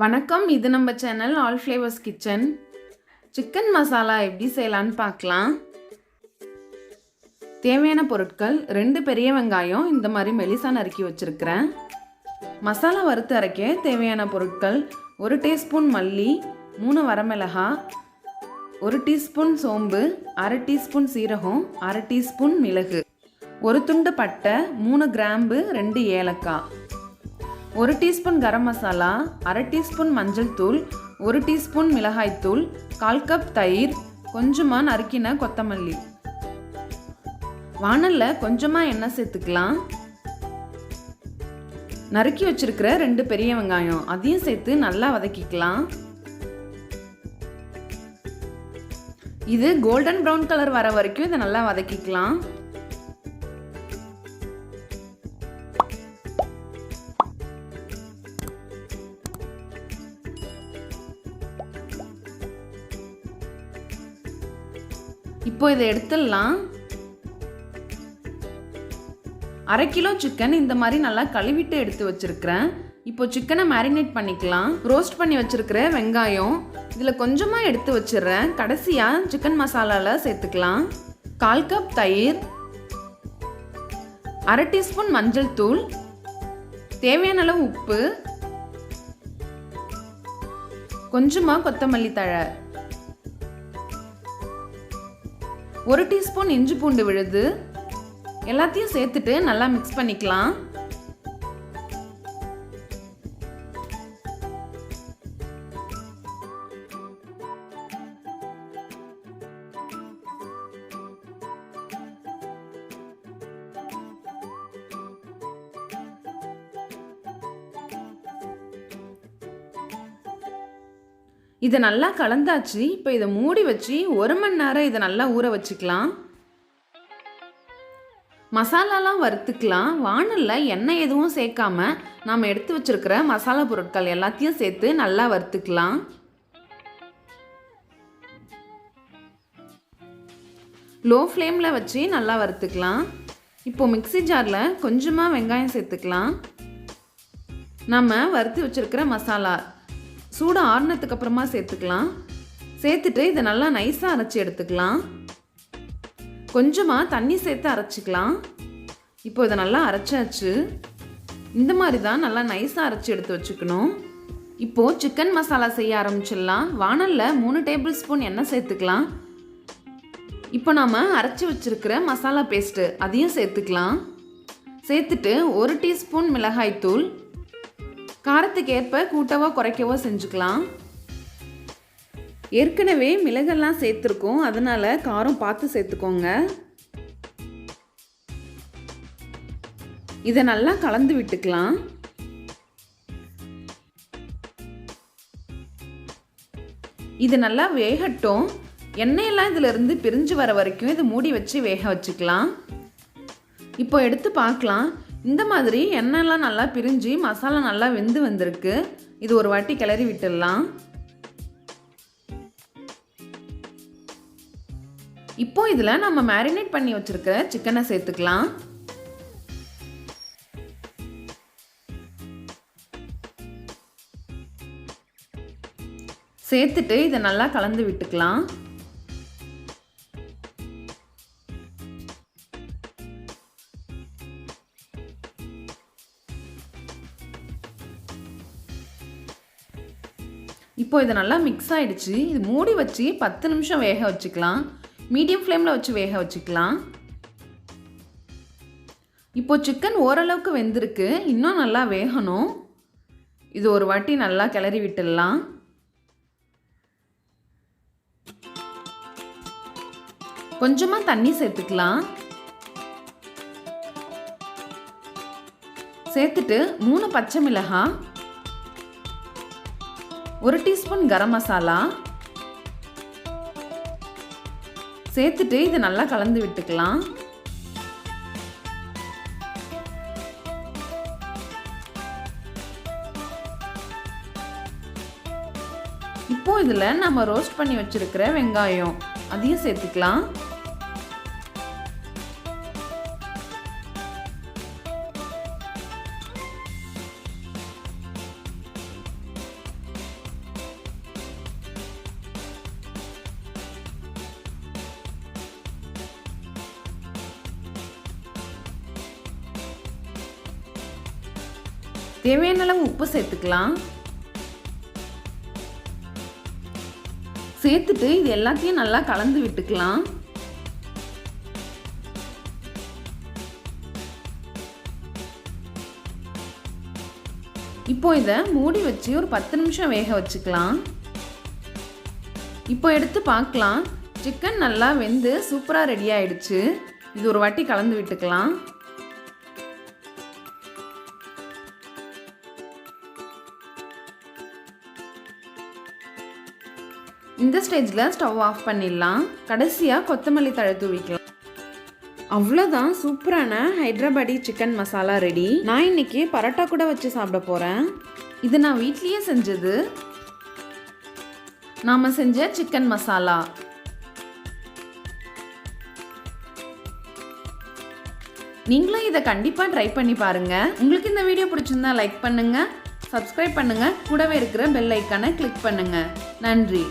வணக்கம், இது நம்ம channel all flavours kitchen. Chicken masala எப்படி செய்யலான்னு பார்க்கலாம். தேவையான பொருட்கள் 2 பெரிய வெங்காயம் இந்த மாதிரி மெலிசா நறுக்கி வச்சுருக்கிறேன். மசாலா வறுத்து அரைக்க தேவையான பொருட்கள் 1 டீஸ்பூன் மல்லி, 3 வரமிளகாய், 1 டீஸ்பூன் சோம்பு, அரை டீஸ்பூன் சீரகம், அரை டீஸ்பூன் மிளகு, 1 துண்டு பட்டை, 3 கிராம்பு, 2 ஏலக்காய், 1 டீஸ்பூன் கரம் மசாலா, அரை டீஸ்பூன் மஞ்சள் தூள், 1 டீஸ்பூன் மிளகாய் தூள், 1/4 கப் தயிர், கொஞ்சமாக நறுக்கின கொத்தமல்லி. வாணல்ல கொஞ்சமாக எண்ணெய் சேர்த்துக்கலாம். நறுக்கி வச்சிருக்கிற 2 பெரிய வெங்காயம் அதையும் சேர்த்து நல்லா வதக்கிக்கலாம். இது கோல்டன் ப்ரௌன் கலர் வர வரைக்கும் இதை நல்லா வதக்கிக்கலாம். இப்போ இதை எடுத்துடலாம். 1/2 கிலோ சிக்கன் இந்த மாதிரி நல்லா கழுவிட்டு எடுத்து வச்சிருக்கிறேன். இப்போ சிக்கனை மேரினேட் பண்ணிக்கலாம். ரோஸ்ட் பண்ணி வச்சிருக்கிற வெங்காயம் இதில் கொஞ்சமாக எடுத்து வச்சிடுறேன். கடைசியாக சிக்கன் மசாலாவில் சேர்த்துக்கலாம். 1/4 கப் தயிர், அரை டீஸ்பூன் மஞ்சள் தூள், தேவையான அளவு உப்பு, கொஞ்சமாக கொத்தமல்லி தழை, 1 டீஸ்பூன் இஞ்சி பூண்டு விழுது எல்லாத்தையும் சேர்த்துட்டு நல்லா மிக்ஸ் பண்ணிக்கலாம். இதை நல்லா கலந்தாச்சு. இப்போ இதை மூடி வச்சு 1 மணி நேரம் இதை நல்லா ஊற வச்சுக்கலாம். மசாலாலாம் வறுத்துக்கலாம். வாணலில் எண்ணெய் எதுவும் சேர்க்காம நாம் எடுத்து வச்சிருக்கிற மசாலா பொருட்கள் எல்லாத்தையும் சேர்த்து நல்லா வறுத்துக்கலாம். லோ ஃப்ளேமில் வச்சு நல்லா வறுத்துக்கலாம். இப்போ மிக்ஸி ஜாரில் கொஞ்சமாக வெங்காயம் சேர்த்துக்கலாம். நம்ம வறுத்து வச்சிருக்கிற மசாலா சூடு ஆறுனதுக்கு அப்புறமா சேர்த்துக்கலாம். சேர்த்துட்டு இதை நல்லா நைஸாக அரைச்சி எடுத்துக்கலாம். கொஞ்சமாக தண்ணி சேர்த்து அரைச்சிக்கலாம். இப்போ இதை நல்லா அரைச்சாச்சு. இந்த மாதிரி தான் நல்லா நைஸாக அரைச்சி எடுத்து வச்சுக்கணும். இப்போது சிக்கன் மசாலா செய்ய ஆரம்பிச்சிடலாம். வாணலில் 3 டேபிள் ஸ்பூன் எண்ணெய் சேர்த்துக்கலாம். இப்போ நாம் அரைச்சி வச்சுருக்கிற மசாலா பேஸ்ட்டு அதையும் சேர்த்துக்கலாம். சேர்த்துட்டு 1 டீஸ்பூன் மிளகாய் தூள், காரத்துக்கு ஏற்ப கூட்டவோ குறைக்கவோ செஞ்சுக்கலாம். ஏற்கனவே மிளகெல்லாம் சேர்த்துருக்கோம், அதனால் காரம் பார்த்து சேர்த்துக்கோங்க. இதை நல்லா கலந்து விட்டுக்கலாம். இது நல்லா வேகட்டும். எண்ணெயெல்லாம் இதிலிருந்து பிரிஞ்சு வர வரைக்கும் இதை மூடி வச்சு வேக வச்சுக்கலாம். இப்போ எடுத்து பார்க்கலாம். இந்த மாதிரி எண்ணெய்லாம் நல்லா பிரிஞ்சு மசாலா நல்லா வெந்து வந்திருக்கு. இது ஒரு வாட்டி கிளறி விட்டுடலாம். இப்போ இதில் நம்ம மேரினேட் பண்ணி வச்சிருக்கிற சிக்கனை சேர்த்துக்கலாம். சேர்த்துட்டு இதை நல்லா கலந்து விட்டுக்கலாம். இப்போ இது நல்லா மிக்ஸ் ஆகிடுச்சு. இது மூடி வச்சு 10 நிமிஷம் வேக வச்சுக்கலாம். மீடியம் ஃப்ளேமில் வச்சு வேக வச்சுக்கலாம். இப்போ சிக்கன் ஓரளவுக்கு வெந்திருக்கு. இன்னும் நல்லா வேகணும். இது ஒரு வாட்டி நல்லா கிளறி விட்டுடலாம். கொஞ்சமாக தண்ணி சேர்த்துக்கலாம். சேர்த்துட்டு 3 பச்சை மிளகாய், 1 டீஸ்பூன் கரம் மசாலா சேர்த்துட்டு இதை நல்லா கலந்து விட்டுக்கலாம். இப்போ இதில் நம்ம ரோஸ்ட் பண்ணி வச்சிருக்கிற வெங்காயம் அதையும் சேர்த்துக்கலாம். தேவையான அளவு உப்பு சேர்த்துக்கலாம். சேர்த்துட்டு இது எல்லாத்தையும் நல்லா கலந்து விட்டுக்கலாம். இப்போ இதை மூடி வச்சு ஒரு 10 நிமிஷம் வேக வச்சுக்கலாம். இப்போ எடுத்து பார்க்கலாம். சிக்கன் நல்லா வெந்து சூப்பராக ரெடி ஆயிடுச்சு. இது ஒரு வாட்டி கலந்து விட்டுக்கலாம். இந்த ஸ்டேஜில் ஸ்டவ் ஆஃப் பண்ணிடலாம். கடைசியாக கொத்தமல்லி தழை தூவிக்கலாம். அவ்வளோதான், சூப்பரான ஹைதராபாடி சிக்கன் மசாலா ரெடி. நான் இன்னைக்கு பரோட்டா கூட வச்சு சாப்பிட போகிறேன். இது நான் வீட்லேயே செஞ்சது. நாம் செஞ்ச சிக்கன் மசாலா. நீங்களும் இதை கண்டிப்பாக ட்ரை பண்ணி பாருங்கள். உங்களுக்கு இந்த வீடியோ பிடிச்சிருந்தா லைக் பண்ணுங்கள், சப்ஸ்கிரைப் பண்ணுங்கள், கூடவே இருக்கிற பெல் ஐக்கானை கிளிக் பண்ணுங்கள். நன்றி.